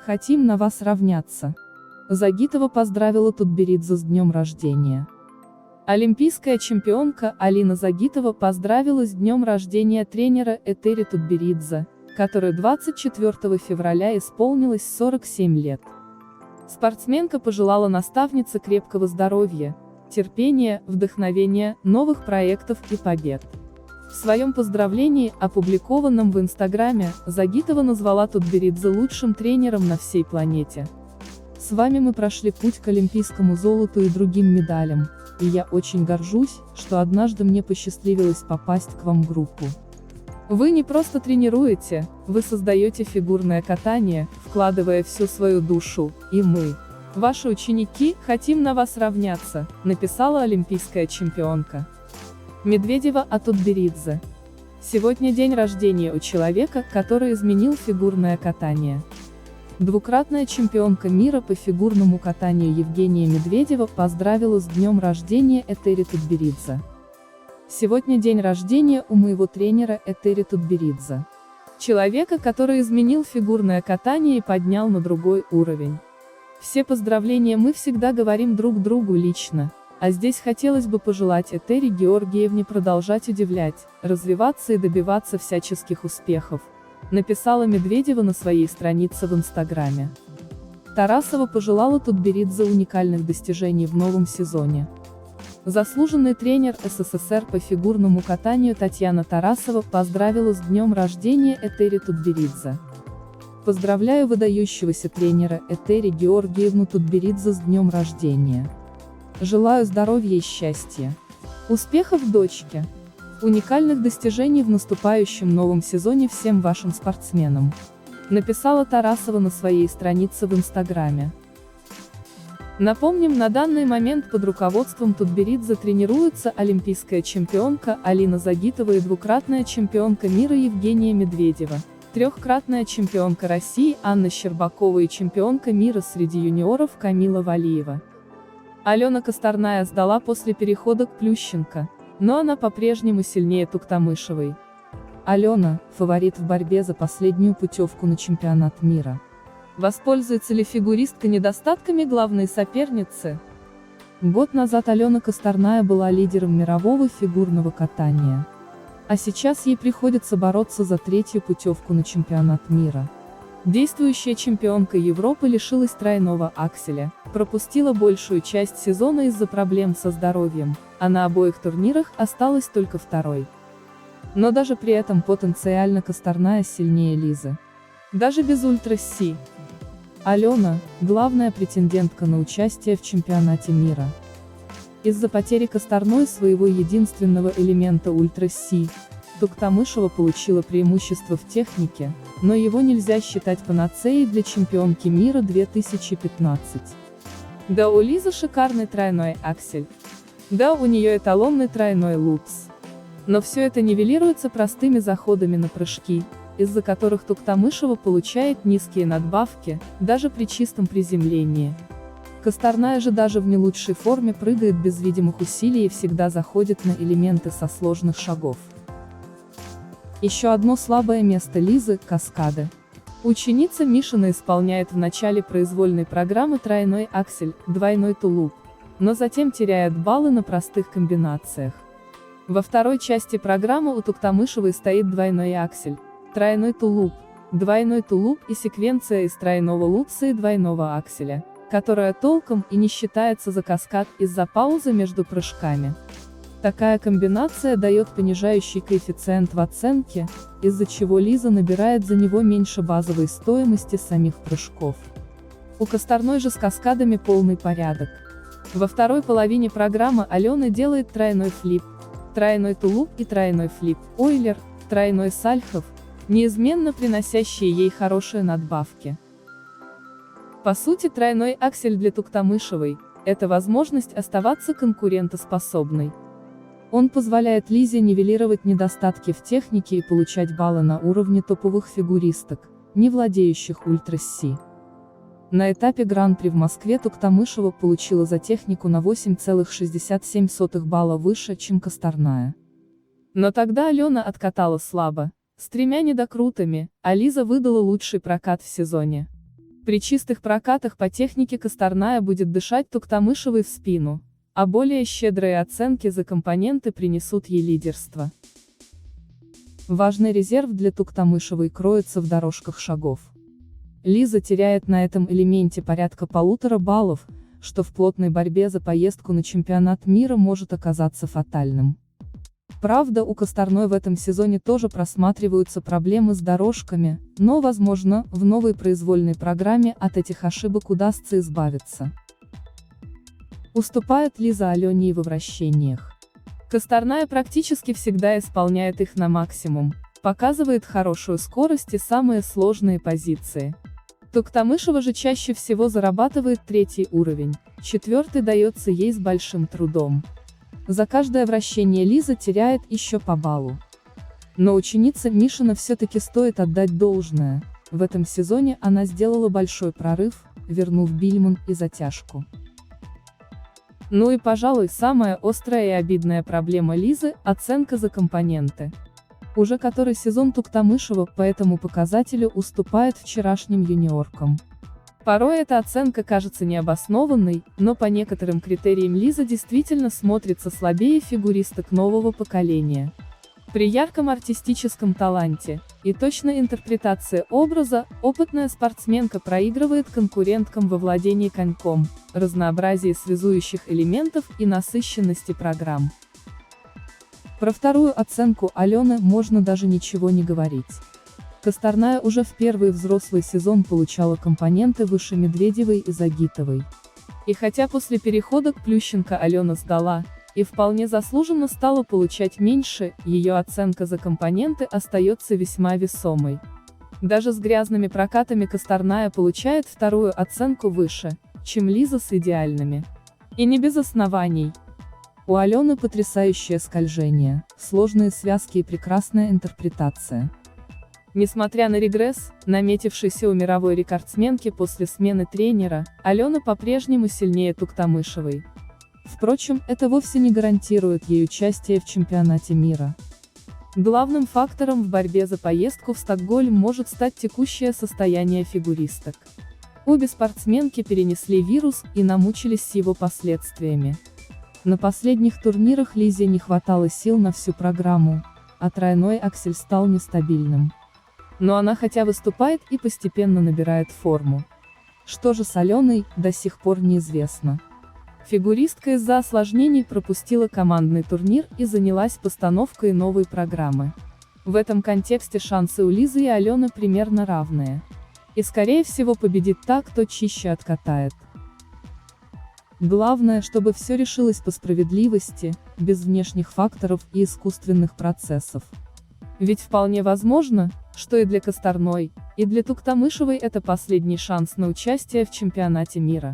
хотим на вас равняться. Загитова поздравила Тутберидзе с днем рождения. Олимпийская чемпионка Алина Загитова поздравила с днем рождения тренера Этери Тутберидзе, которой 24 февраля исполнилось 47 лет. Спортсменка пожелала наставнице крепкого здоровья, терпения, вдохновения, новых проектов и побед. В своем поздравлении, опубликованном в Инстаграме, Загитова назвала Тутберидзе лучшим тренером на всей планете. «С вами мы прошли путь к олимпийскому золоту и другим медалям, и я очень горжусь, что однажды мне посчастливилось попасть к вам в группу. Вы не просто тренируете, вы создаете фигурное катание, вкладывая всю свою душу, и мы, ваши ученики, хотим на вас равняться», написала олимпийская чемпионка. Медведева о Тутберидзе. Сегодня день рождения у человека, который изменил фигурное катание. Двукратная чемпионка мира по фигурному катанию Евгения Медведева поздравила с днем рождения Этери Тутберидзе. Сегодня день рождения у моего тренера Этери Тутберидзе. Человека, который изменил фигурное катание и поднял на другой уровень. Все поздравления мы всегда говорим друг другу лично, а здесь хотелось бы пожелать Этери Георгиевне продолжать удивлять, развиваться и добиваться всяческих успехов, написала Медведева на своей странице в Инстаграме. Тарасова пожелала Тутберидзе уникальных достижений в новом сезоне. Заслуженный тренер СССР по фигурному катанию Татьяна Тарасова поздравила с днем рождения Этери Тутберидзе. Поздравляю выдающегося тренера Этери Георгиевну Тутберидзе с днем рождения. Желаю здоровья и счастья. Успехов дочке. Уникальных достижений в наступающем новом сезоне всем вашим спортсменам. Написала Тарасова на своей странице в Инстаграме. Напомним, на данный момент под руководством Тутберидзе тренируется олимпийская чемпионка Алина Загитова и двукратная чемпионка мира Евгения Медведева, трехкратная чемпионка России Анна Щербакова и чемпионка мира среди юниоров Камила Валиева. Алена Косторная сдала после перехода к Плющенко, но она по-прежнему сильнее Туктамышевой. Алена – фаворит в борьбе за последнюю путевку на чемпионат мира. Воспользуется ли фигуристка недостатками главной соперницы? Год назад Алена Косторная была лидером мирового фигурного катания. А сейчас ей приходится бороться за третью путевку на чемпионат мира. Действующая чемпионка Европы лишилась тройного акселя, пропустила большую часть сезона из-за проблем со здоровьем, а на обоих турнирах осталась только второй. Но даже при этом потенциально Косторная сильнее Лизы. Даже без ультра-Си. Алена – главная претендентка на участие в чемпионате мира. Из-за потери Косторной своего единственного элемента ультра-Си, Туктамышева получила преимущество в технике, но его нельзя считать панацеей для чемпионки мира 2015. Да, у Лизы шикарный тройной аксель. Да, у нее эталонный тройной лупс. Но все это нивелируется простыми заходами на прыжки, из-за которых Туктамышева получает низкие надбавки, даже при чистом приземлении. Косторная же даже в не лучшей форме прыгает без видимых усилий и всегда заходит на элементы со сложных шагов. Еще одно слабое место Лизы – каскады. Ученица Мишина исполняет в начале произвольной программы тройной аксель, двойной тулуп, но затем теряет баллы на простых комбинациях. Во второй части программы у Туктамышевой стоит двойной аксель, тройной тулуп, двойной тулуп и секвенция из тройного лупса и двойного акселя, которая толком и не считается за каскад из-за паузы между прыжками. Такая комбинация дает понижающий коэффициент в оценке, из-за чего Лиза набирает за него меньше базовой стоимости самих прыжков. У Косторной же с каскадами полный порядок. Во второй половине программы Алена делает тройной флип, тройной тулуп и тройной флип, ойлер, тройной сальхов, неизменно приносящие ей хорошие надбавки. По сути, тройной аксель для Туктамышевой – это возможность оставаться конкурентоспособной. Он позволяет Лизе нивелировать недостатки в технике и получать баллы на уровне топовых фигуристок, не владеющих ультра-Си. На этапе Гран-при в Москве Туктамышева получила за технику на 8,67 балла выше, чем Косторная. Но тогда Алена откатала слабо, с 3 недокрутами, а Лиза выдала лучший прокат в сезоне. При чистых прокатах по технике Косторная будет дышать Туктамышевой в спину, а более щедрые оценки за компоненты принесут ей лидерство. Важный резерв для Туктамышевой кроется в дорожках шагов. Лиза теряет на этом элементе порядка 1,5 баллов, что в плотной борьбе за поездку на чемпионат мира может оказаться фатальным. Правда, у Косторной в этом сезоне тоже просматриваются проблемы с дорожками, но, возможно, в новой произвольной программе от этих ошибок удастся избавиться. Уступает Лиза Алене и во вращениях. Косторная практически всегда исполняет их на максимум, показывает хорошую скорость и самые сложные позиции. Туктамышева же чаще всего зарабатывает 3-й уровень, 4-й дается ей с большим трудом. За каждое вращение Лиза теряет еще по баллу. Но ученице Мишина все-таки стоит отдать должное, в этом сезоне она сделала большой прорыв, вернув Бильман и затяжку. Ну и, пожалуй, самая острая и обидная проблема Лизы – оценка за компоненты. Уже который сезон Туктамышева по этому показателю уступает вчерашним юниоркам. Порой эта оценка кажется необоснованной, но по некоторым критериям Лиза действительно смотрится слабее фигуристок нового поколения. При ярком артистическом таланте и точной интерпретации образа, опытная спортсменка проигрывает конкуренткам во владении коньком, разнообразии связующих элементов и насыщенности программ. Про вторую оценку Алены можно даже ничего не говорить. Косторная уже в первый взрослый сезон получала компоненты выше Медведевой и Загитовой. И хотя после перехода к Плющенко Алена сдала, и вполне заслуженно стала получать меньше, ее оценка за компоненты остается весьма весомой. Даже с грязными прокатами Косторная получает вторую оценку выше, чем Лиза с идеальными. И не без оснований. У Алены потрясающее скольжение, сложные связки и прекрасная интерпретация. Несмотря на регресс, наметившийся у мировой рекордсменки после смены тренера, Алена по-прежнему сильнее Туктамышевой. Впрочем, это вовсе не гарантирует ей участие в чемпионате мира. Главным фактором в борьбе за поездку в Стокгольм может стать текущее состояние фигуристок. Обе спортсменки перенесли вирус и намучились с его последствиями. На последних турнирах Лизе не хватало сил на всю программу, а тройной аксель стал нестабильным. Но она хотя выступает и постепенно набирает форму. Что же с Аленой, до сих пор неизвестно. Фигуристка из-за осложнений пропустила командный турнир и занялась постановкой новой программы. В этом контексте шансы у Лизы и Алены примерно равные. И скорее всего победит та, кто чище откатает. Главное, чтобы все решилось по справедливости, без внешних факторов и искусственных процессов. Ведь вполне возможно, что и для Косторной, и для Туктамышевой это последний шанс на участие в чемпионате мира.